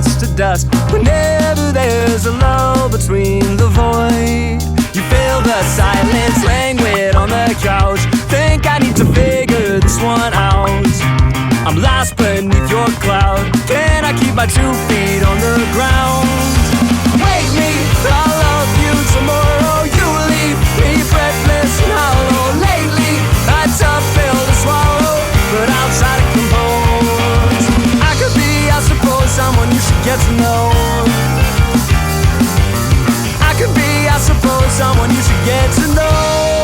starts to dust. Whenever there's a lull between the void, you feel the silence languid on the couch. Think I need to figure this one out. I'm lost beneath your cloud. Can I keep my 2 feet on the ground? Wake me, I'll love you tomorrow. You leave me breathless and hollow. Lately, a tough pill to swallow, but I'll try to compose. I could be, I suppose, someone you should get to know. I could be, I suppose, someone you should get to know.